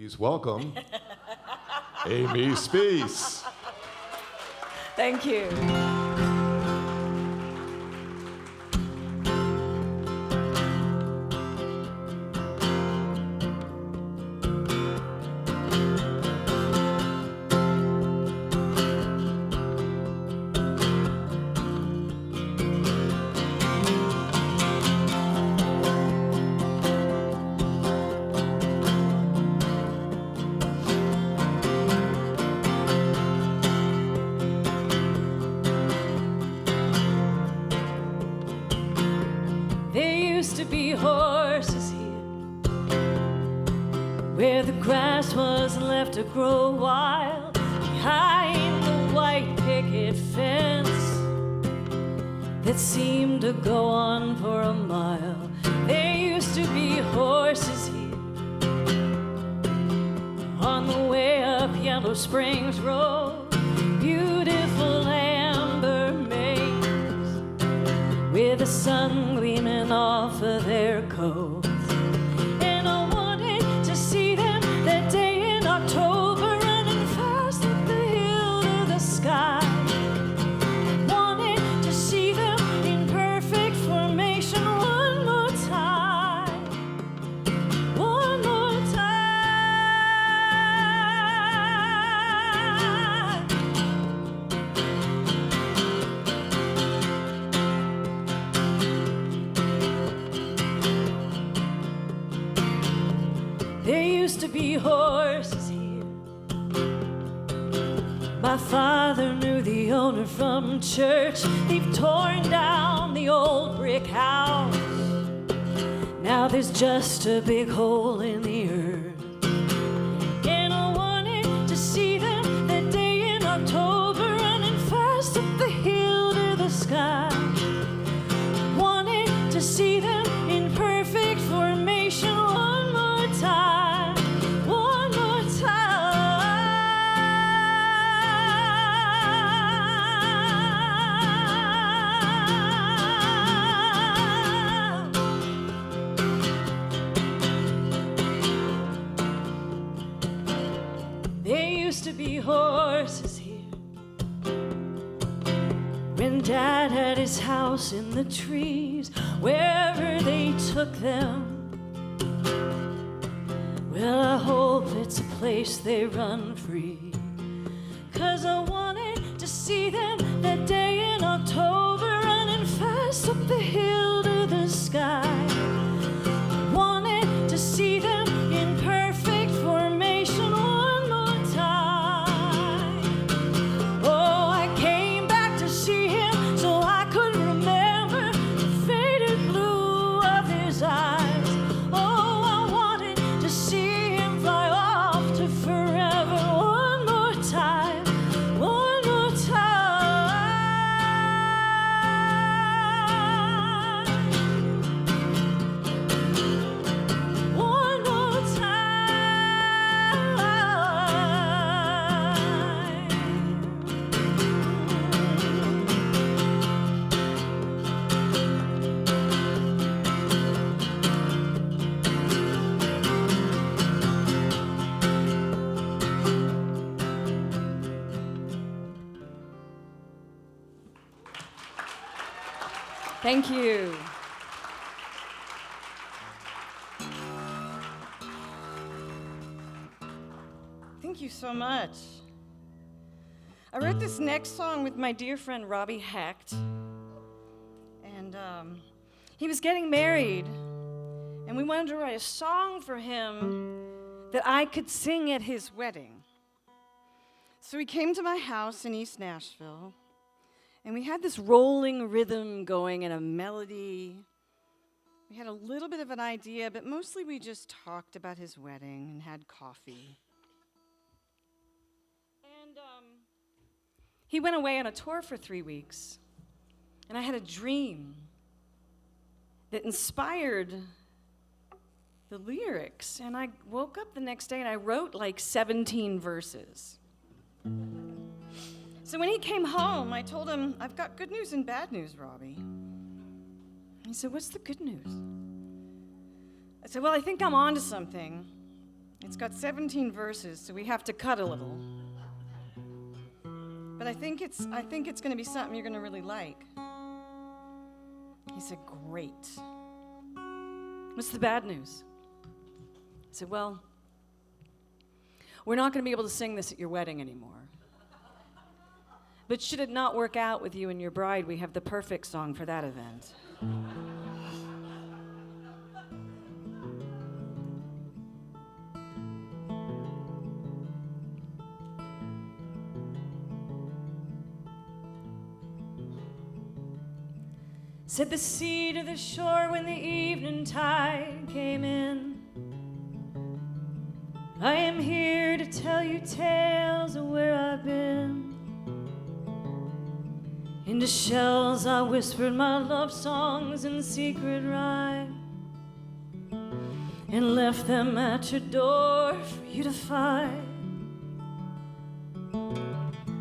Please welcome Amy Speace. Thank you. To be horses here, where the grass was left to grow wild, behind the white picket fence that seemed to go on for a mile. There used to be horses here, on the way up Yellow Springs Road, beautiful amber maidens with the sun gleaming off of their coats. And I wanted to see them that day in October, running fast up the hill to the sky. Wanted to see them in perfect formation one more time. One more time. There used to be horses here. My father knew the owner from church. They've torn down the old brick house. Now there's just a big hole in the earth. And I wanted to see them that day in October, running fast up the hill to the sky. Wanted to see them in perfect formation one more time. One more time. There used to be horses here when Dad had his house in the trees. Wherever they took them, well, I hope it's a place they run free. 'Cause I wanted to see them that day in October, running fast up the hill to the sky. Wanted to see them in perfect formation one more time. Oh, I came back to see him so I could remember the faded blue of his eyes. Oh, I wanted to see him fly off to forever one more time. One more time. One more Thank you. Thank you so much. I wrote this next song with my dear friend Robbie Hecht. And he was getting married. And we wanted to write a song for him that I could sing at his wedding. So he came to my house in East Nashville. And we had this rolling rhythm going and a melody. We had a little bit of an idea, but mostly we just talked about his wedding and had coffee. And he went away on a tour for 3 weeks. And I had a dream that inspired the lyrics. And I woke up the next day and I wrote like 17 verses. So when he came home, I told him, I've got good news and bad news, Robbie. He said, what's the good news? I said, well, I think I'm on to something. It's got 17 verses, so we have to cut a little. But I think it's going to be something you're going to really like. He said, "Great." What's the bad news? I said, well, we're not going to be able to sing this at your wedding anymore. But should it not work out with you and your bride, we have the perfect song for that event. Said the sea to the shore when the evening tide came in. I am here to tell you tales of where I've been. Into shells I whispered my love songs in secret rhyme, and left them at your door for you to find.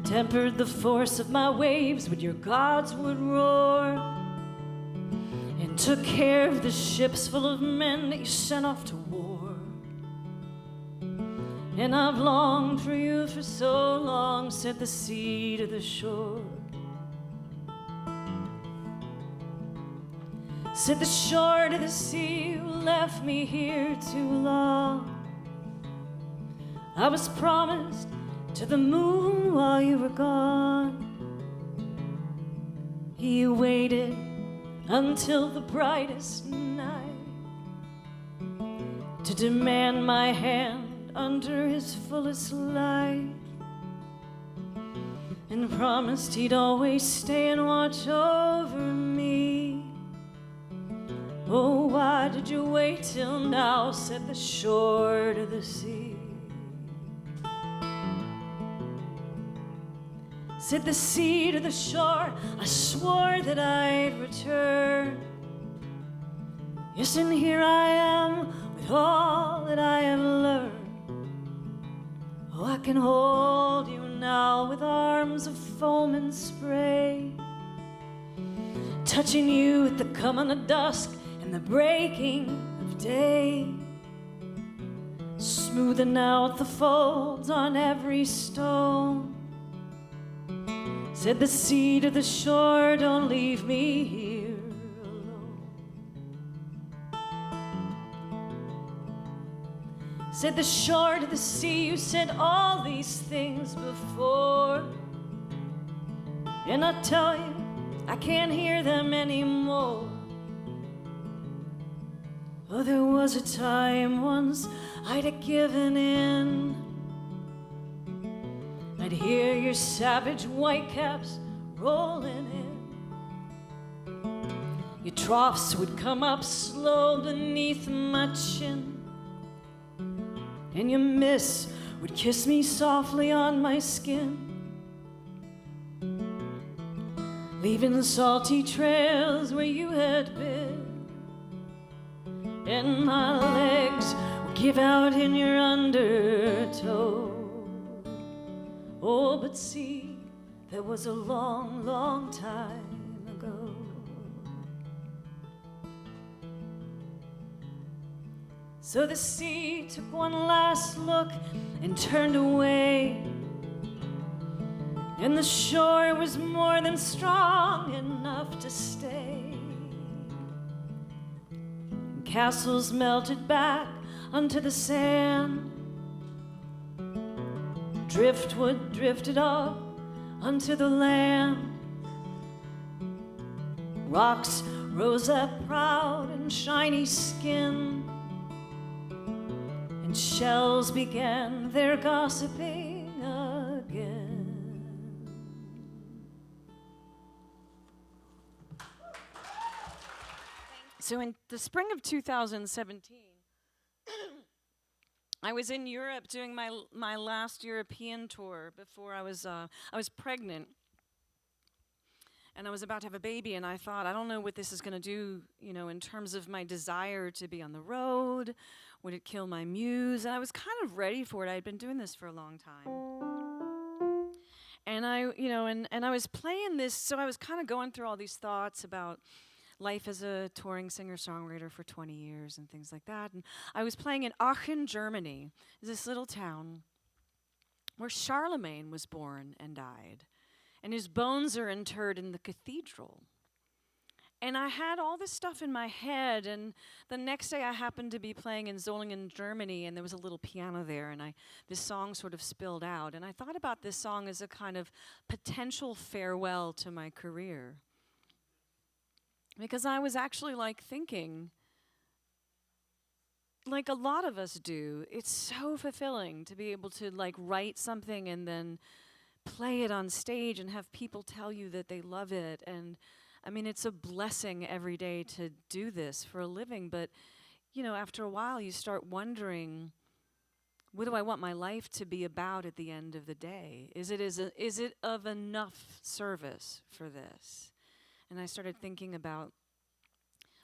Tempered the force of my waves when your gods would roar, and took care of the ships full of men that you sent off to war. And I've longed for you for so long, said the sea to the shore. Said the shore to the sea, who left me here too long. I was promised to the moon while you were gone. He waited until the brightest night to demand my hand under his fullest light, and promised he'd always stay and watch over me. Oh, why did you wait till now, said the shore to the sea. Said the sea to the shore, I swore that I'd return. Yes, and here I am with all that I have learned. Oh, I can hold you now with arms of foam and spray, touching you at the coming of dusk and the breaking of day, smoothing out the folds on every stone. Said the sea to the shore, don't leave me here alone. Said the shore to the sea, you said all these things before, and I tell you, I can't hear them anymore. Oh, there was a time once I'd have given in. I'd hear your savage whitecaps rolling in. Your troughs would come up slow beneath my chin, and your mist would kiss me softly on my skin, leaving salty trails where you had been. And my legs would give out in your undertow. Oh, but see, that was a long, long time ago. So the sea took one last look and turned away, and the shore was more than strong enough to stay. And castles melted back onto the sand, driftwood drifted up onto the land. Rocks rose up proud and shiny skin, and shells began their gossiping again. So in the spring of 2017, I was in Europe doing my last European tour before I was pregnant, and I was about to have a baby, and I thought, I don't know what this is going to do, in terms of my desire to be on the road. Would it kill my muse? And I was kind of ready for it. I had been doing this for a long time. And I was playing this, so I was kind of going through all these thoughts about life as a touring singer-songwriter for 20 years and things like that. And I was playing in Aachen, Germany, this little town where Charlemagne was born and died. And his bones are interred in the cathedral. And I had all this stuff in my head, and the next day I happened to be playing in Solingen, Germany, and there was a little piano there, and this song sort of spilled out. And I thought about this song as a kind of potential farewell to my career. Because I was actually thinking, like a lot of us do, it's so fulfilling to be able to write something and then play it on stage and have people tell you that they love it. And I mean, it's a blessing every day to do this for a living, but after a while you start wondering, what do I want my life to be about at the end of the day? Is it of enough service for this? And I started thinking about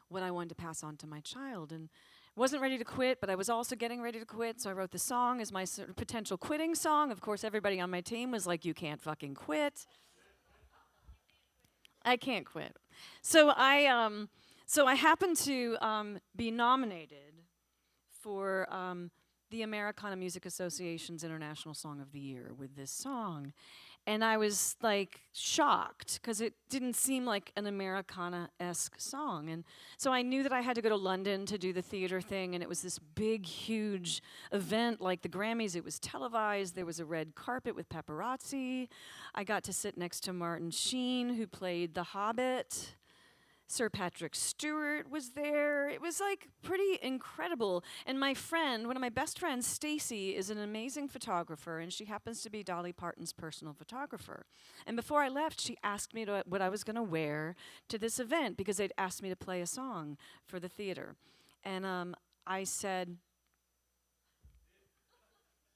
what I wanted to pass on to my child, and wasn't ready to quit, but I was also getting ready to quit, so I wrote the song as my sort of potential quitting song. Of course, everybody on my team was like, you can't fucking quit. I can't quit. So I happened to be nominated for the Americana Music Association's International Song of the Year with this song. And I was shocked because it didn't seem like an Americana-esque song. And so I knew that I had to go to London to do the theater thing, and it was this big, huge event like the Grammys. It was televised. There was a red carpet with paparazzi. I got to sit next to Martin Sheen, who played The Hobbit. Sir Patrick Stewart was there. It was pretty incredible. And my friend, one of my best friends, Stacy, is an amazing photographer, and she happens to be Dolly Parton's personal photographer. And before I left, she asked me what I was going to wear to this event because they'd asked me to play a song for the theater. And I said,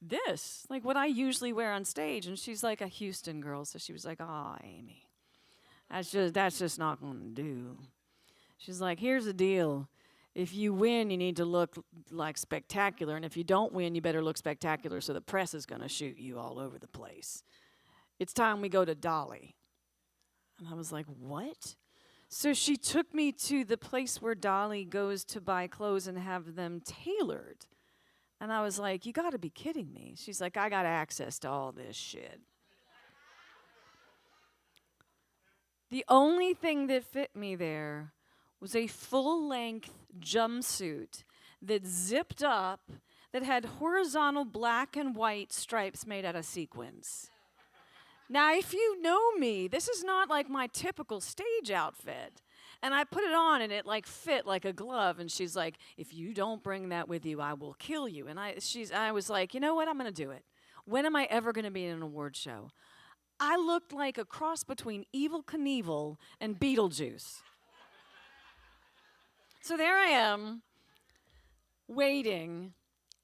this, what I usually wear on stage. And she's a Houston girl, so she was like, "Oh, Amy, that's just not going to do." She's like, "Here's the deal. If you win, you need to look spectacular. And if you don't win, you better look spectacular so the press is going to shoot you all over the place. It's time we go to Dolly." And I was like, "What?" So she took me to the place where Dolly goes to buy clothes and have them tailored. And I was like, "You got to be kidding me." She's like, "I got access to all this shit." The only thing that fit me there was a full-length jumpsuit that zipped up, that had horizontal black and white stripes made out of sequins. Now, if you know me, this is not my typical stage outfit. And I put it on, and it fit like a glove. And she's like, "If you don't bring that with you, I will kill you." And I was like, "You know what? I'm going to do it. When am I ever going to be in an award show?" I looked like a cross between Evel Knievel and Beetlejuice. So there I am, waiting,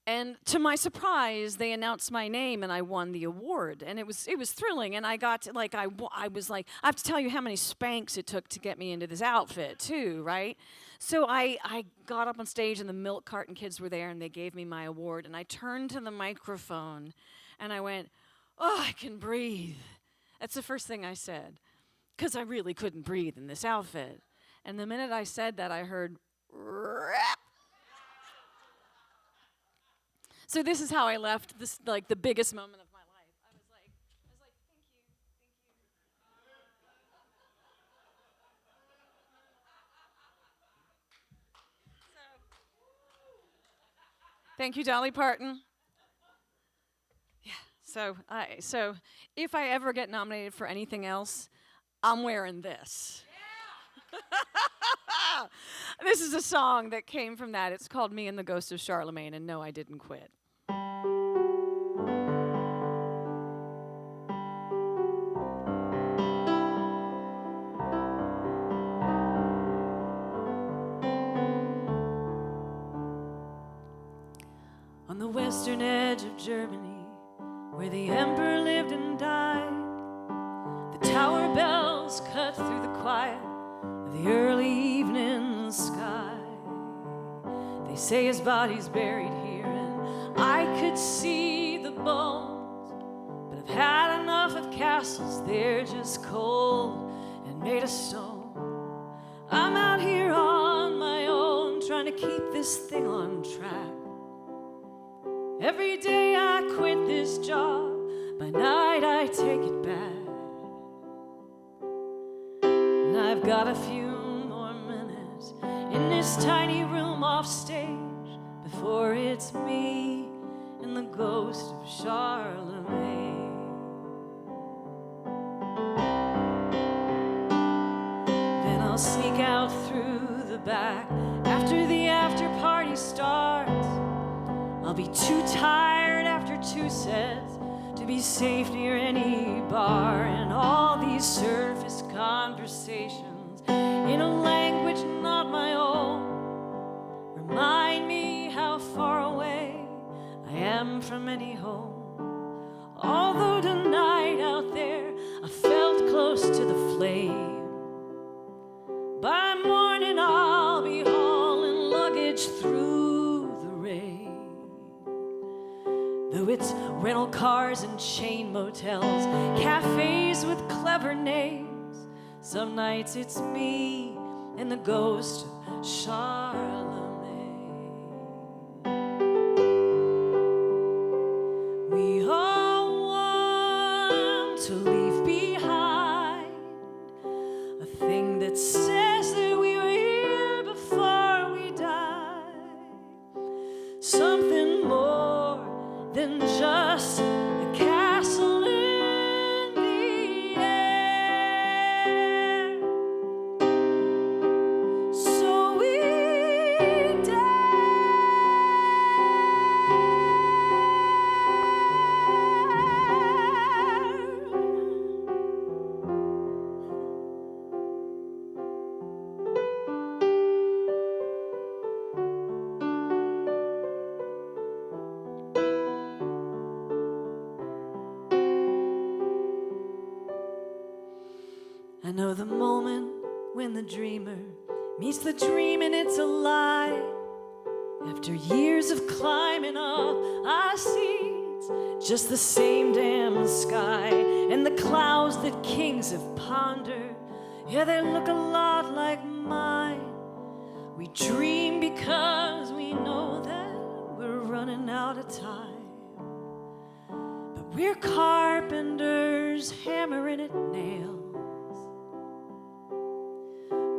and to my surprise, they announced my name, and I won the award. And it was thrilling, and I got to, I was like, I have to tell you how many spanks it took to get me into this outfit, too, right? So I got up on stage, and the milk carton kids were there, and they gave me my award, and I turned to the microphone, and I went, "Oh, I can breathe." That's the first thing I said, because I really couldn't breathe in this outfit. And the minute I said that, I heard, "Rap." So this is how I left this, the biggest moment of my life. I was like, "Thank you, thank you, Dolly Parton." Yeah. So if I ever get nominated for anything else, I'm wearing this. Yeah. This is a song that came from that. It's called "Me and the Ghost of Charlemagne," and no, I didn't quit. On the western edge of Germany, where the emperor lived and died, the tower bells cut through the quiet of the early evening sky. They say his body's buried here, and I could see the bones, but I've had enough of castles. They're just cold and made of stone. I'm out here on my own, trying to keep this thing on track. Every day I quit this job, by night I take it back. And I've got a few more minutes in this tiny room off stage before it's me and the ghost of Charlemagne. Then I'll sneak out through the back after the after party starts. I'll be too tired after 2 sets to be safe near any bar, and all these surface conversations in a language not my own remind me how far away I am from any home. Although tonight out there I felt close to the flame, by morning I'll be hauling luggage through the rain. Though it's rental cars and chain motels, cafes with clever names, some nights it's me and the ghost of Charlemagne. We all want to leave behind a thing that says that we were here before we died. Something more than just a castle in the air. So we I know the moment when the dreamer meets the dream and it's a lie. After years of climbing up, I see it's just the same damn sky, and the clouds that kings have pondered, yeah, they look a lot like mine. We dream because we know that we're running out of time, but we're carpenters hammering at nails,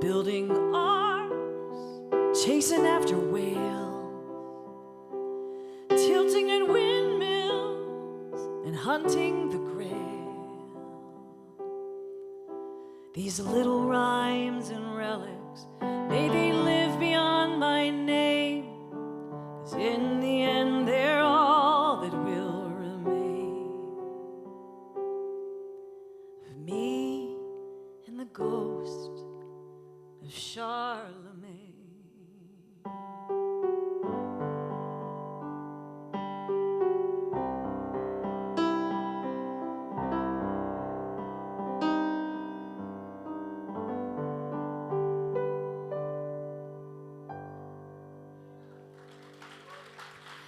building arms, chasing after whales, tilting at windmills and hunting the grail. These little rhymes and relics, may they live beyond my name, 'cause in the end they're all that will remain of me and the ghost of Charlemagne.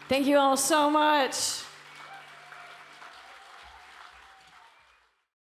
Thank you all so much.